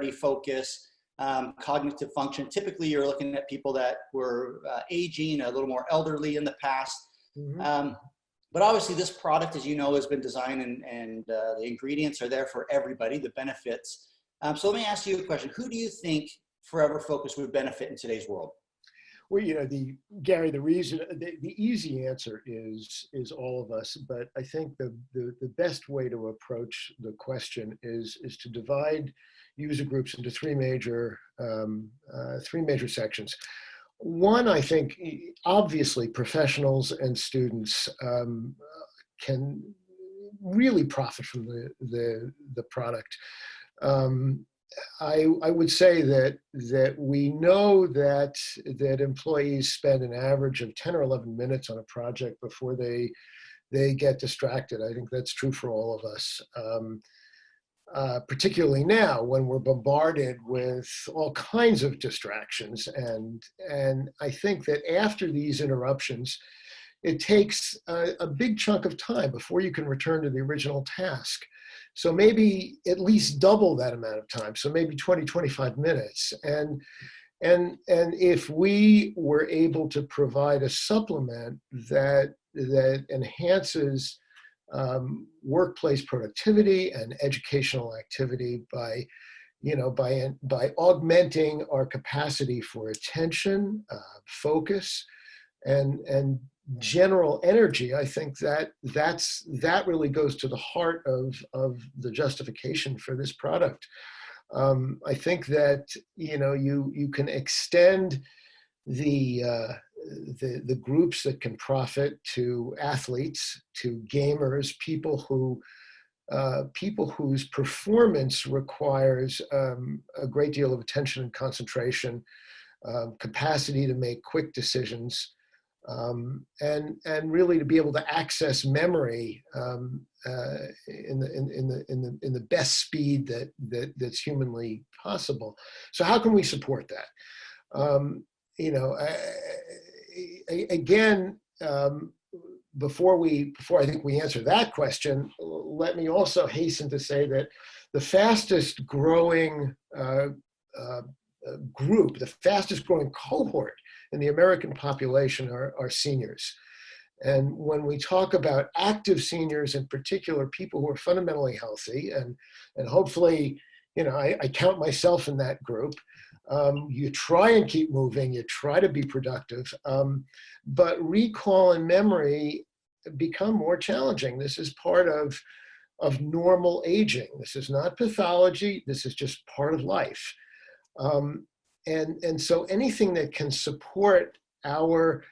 clarity, focus, cognitive function. Typically, you're looking at people that were aging, a little more elderly in the past. Mm-hmm. But obviously, this product, as you know, has been designed, and the ingredients are there for everybody, the benefits. So let me ask you a question. Who do you think Forever Focus would benefit in today's world? Well, Gary, the easy answer is all of us. But I think the best way to approach the question is to divide user groups into three major sections. One, I think, obviously, professionals and students can really profit from the product. I would say that we know that employees spend an average of 10 or 11 minutes on a project before they get distracted. I think that's true for all of us. Particularly now when we're bombarded with all kinds of distractions. And I think that after these interruptions, it takes a big chunk of time before you can return to the original task. So maybe at least double that amount of time. So maybe 20, 25 minutes. And if we were able to provide a supplement that enhances workplace productivity and educational activity by augmenting our capacity for attention, focus, and general energy, I think that really goes to the heart of the justification for this product. I think that you can extend the groups that can profit to athletes, to gamers, people whose performance requires a great deal of attention and concentration, capacity to make quick decisions, and really to be able to access memory in the best speed that's humanly possible. So how can we support that? Again, before I think we answer that question, let me also hasten to say that the fastest growing group, the fastest growing cohort in the American population are seniors. And when we talk about active seniors, in particular, people who are fundamentally healthy, and hopefully, I count myself in that group. You try and keep moving, you try to be productive, but recall and memory become more challenging. This is part of normal aging. This is not pathology, this is just part of life. And so anything that can support our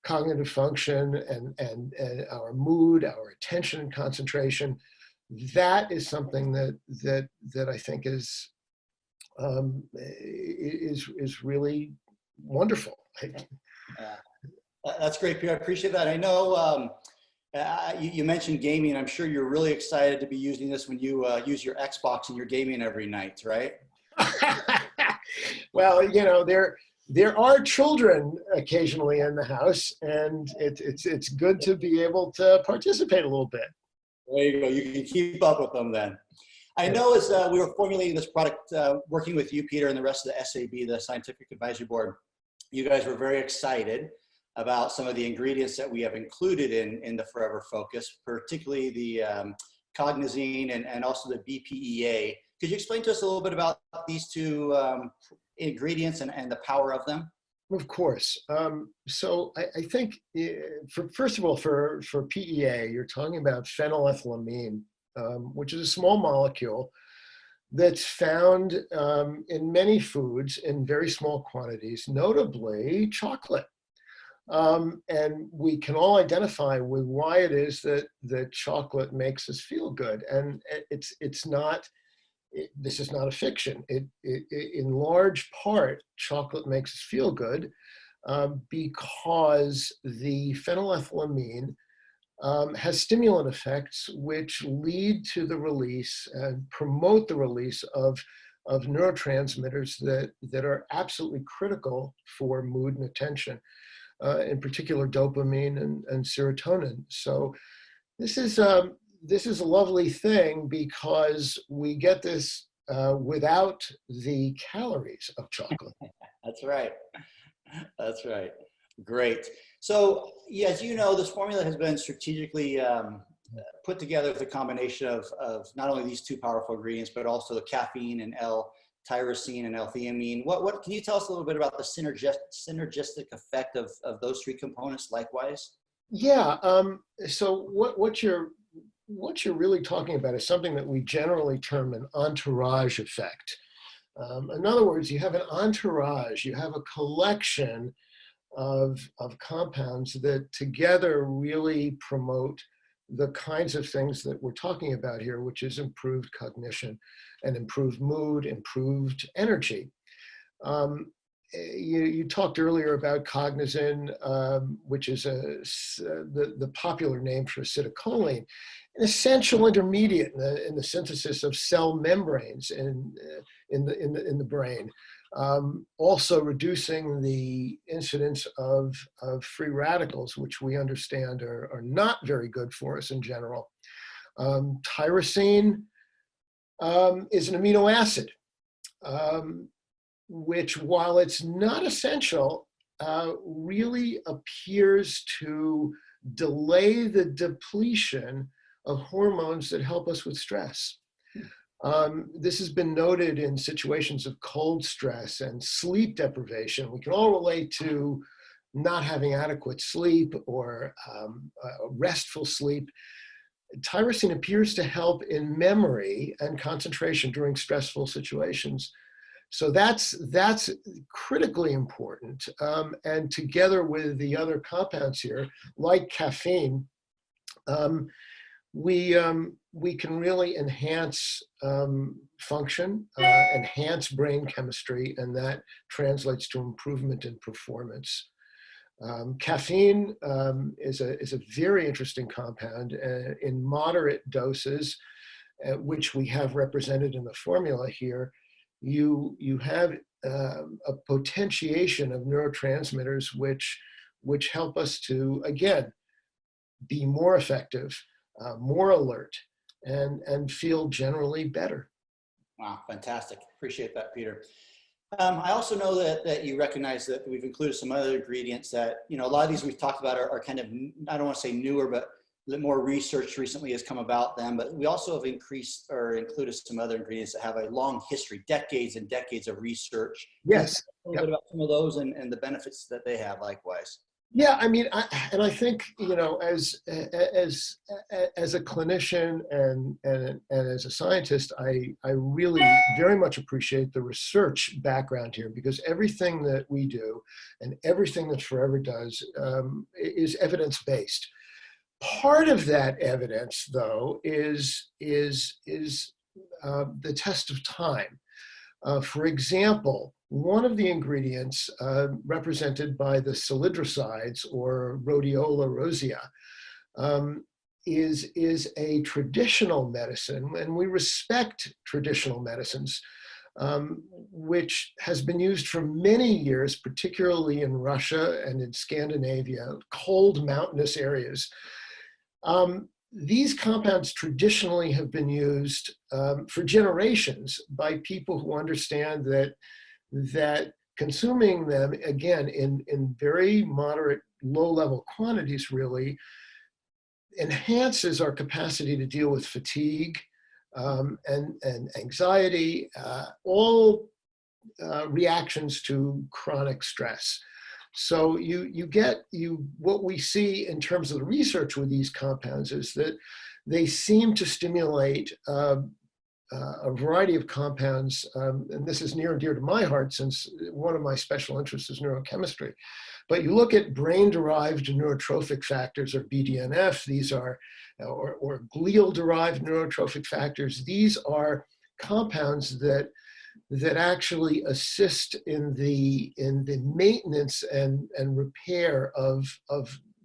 cognitive function and our mood, our attention and concentration, that is something that I think is really wonderful. That's great, Peter. I appreciate that. I know you mentioned gaming. I'm sure you're really excited to be using this when you use your Xbox and you're gaming every night, right? Well, there are children occasionally in the house, and it's good to be able to participate a little bit. There you go. You can keep up with them then. I know as we were formulating this product, working with you, Peter, and the rest of the SAB, the Scientific Advisory Board, you guys were very excited about some of the ingredients that we have included in the Forever Focus, particularly the cognizine and also the BPEA. Could you explain to us a little bit about these two ingredients and the power of them? Of course. So I think, first of all, for PEA, you're talking about phenylethylamine, which is a small molecule that's found in many foods in very small quantities, notably chocolate. And we can all identify with why it is that chocolate makes us feel good. And this is not a fiction. In large part, chocolate makes us feel good because the phenylethylamine has stimulant effects which lead to the release and promote the release of neurotransmitters that are absolutely critical for mood and attention, in particular dopamine and serotonin. So this is a lovely thing because we get this without the calories of chocolate. That's right. That's right. Great. So, yeah, as you know, this formula has been strategically put together with a combination of not only these two powerful ingredients, but also the caffeine and L-tyrosine and L-theanine. What can you tell us a little bit about the synergistic effect of those three components likewise? Yeah. So what you're really talking about is something that we generally term an entourage effect. In other words, you have an entourage, you have a collection of compounds that together really promote the kinds of things that we're talking about here, which is improved cognition and improved mood, improved energy. You talked earlier about cognizin, which is the popular name for acetylcholine, an essential intermediate in the synthesis of cell membranes in the brain. Also reducing the incidence of free radicals, which we understand are not very good for us in general. Tyrosine is an amino acid, which, while it's not essential, really appears to delay the depletion of hormones that help us with stress. This has been noted in situations of cold stress and sleep deprivation. We can all relate to not having adequate sleep or restful sleep. Tyrosine appears to help in memory and concentration during stressful situations. So that's critically important. And together with the other compounds here, like caffeine, we can really enhance function, enhance brain chemistry, and that translates to improvement in performance. Caffeine is a very interesting compound in moderate doses, which we have represented in the formula here. You have a potentiation of neurotransmitters which help us to, again, be more effective, more alert, and feel generally better. Wow, fantastic. Appreciate that, Peter. I also know that you recognize that we've included some other ingredients that, a lot of these we've talked about are kind of, I don't want to say newer, but more research recently has come about them, but we also have increased or included some other ingredients that have a long history, decades and decades of research. Yes. A little bit about some of those and the benefits that they have likewise. Yeah, I mean, I think, as a clinician and as a scientist, I really very much appreciate the research background here, because everything that we do and everything that Forever does is evidence-based. Part of that evidence, though, is the test of time. For example, one of the ingredients represented by the salidrosides, or rhodiola rosea, is a traditional medicine, and we respect traditional medicines, which has been used for many years, particularly in Russia and in Scandinavia, cold mountainous areas. These compounds traditionally have been used for generations by people who understand that consuming them, again, in very moderate, low-level quantities, really enhances our capacity to deal with fatigue and anxiety, all reactions to chronic stress. So what we see in terms of the research with these compounds is that they seem to stimulate a variety of compounds, and this is near and dear to my heart since one of my special interests is neurochemistry. But you look at brain-derived neurotrophic factors, or BDNF, these are, or glial-derived neurotrophic factors. These are compounds that actually assist in the maintenance and repair of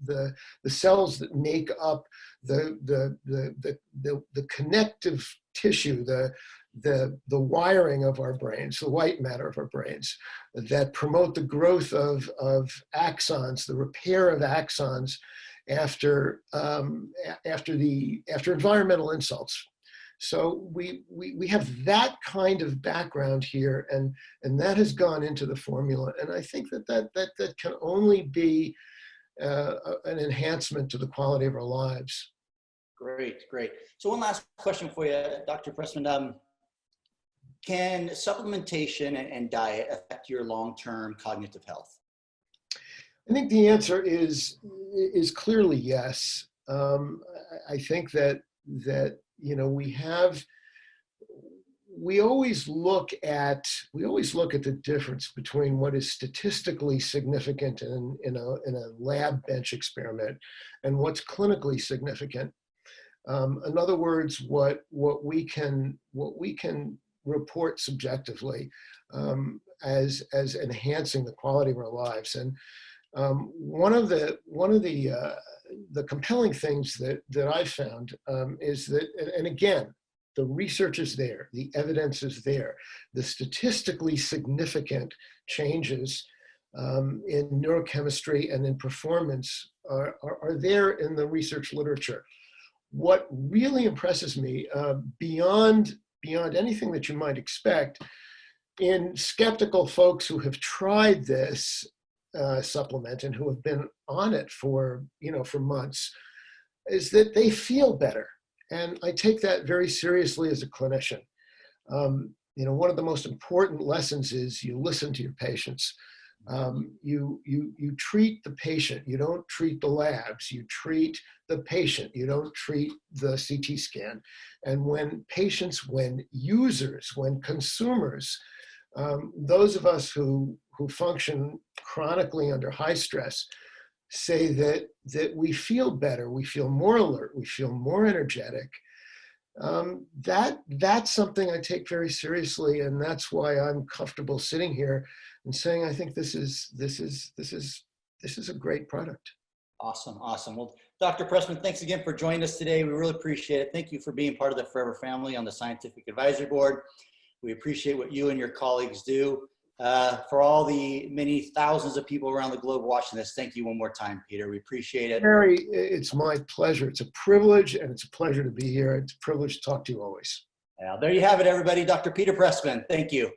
the cells that make up the connective tissue, the wiring of our brains, the white matter of our brains, that promote the growth of axons, the repair of axons after environmental insults. So we have that kind of background here, and that has gone into the formula. And I think that can only be an enhancement to the quality of our lives. Great, great. So one last question for you, Dr. Pressman. Can supplementation and diet affect your long-term cognitive health? I think the answer is clearly yes. I think that we always look at the difference between what is statistically significant in a lab bench experiment and what's clinically significant. In other words, what we can report subjectively as enhancing the quality of our lives. And one of the compelling things that I found is that, and again, the research is there, the evidence is there, the statistically significant changes in neurochemistry and in performance are there in the research literature. What really impresses me, beyond anything that you might expect, in skeptical folks who have tried this supplement and who have been on it for months, is that they feel better. And I take that very seriously as a clinician. One of the most important lessons is you listen to your patients. You treat the patient. You don't treat the labs. You treat the patient. You don't treat the CT scan. And when patients, when users, when consumers, those of us who function chronically under high stress, say that we feel better, we feel more alert, we feel more energetic. That's something I take very seriously, and that's why I'm comfortable sitting here and saying I think this is a great product. Awesome, awesome. Well, Dr. Pressman, thanks again for joining us today. We really appreciate it. Thank you for being part of the Forever family on the Scientific Advisory Board. We appreciate what you and your colleagues do. For all the many thousands of people around the globe watching this, thank you one more time, Peter. We appreciate it. Barry, it's my pleasure. It's a privilege, and it's a pleasure to be here. It's a privilege to talk to you always. There you have it, everybody. Dr. Peter Pressman, thank you.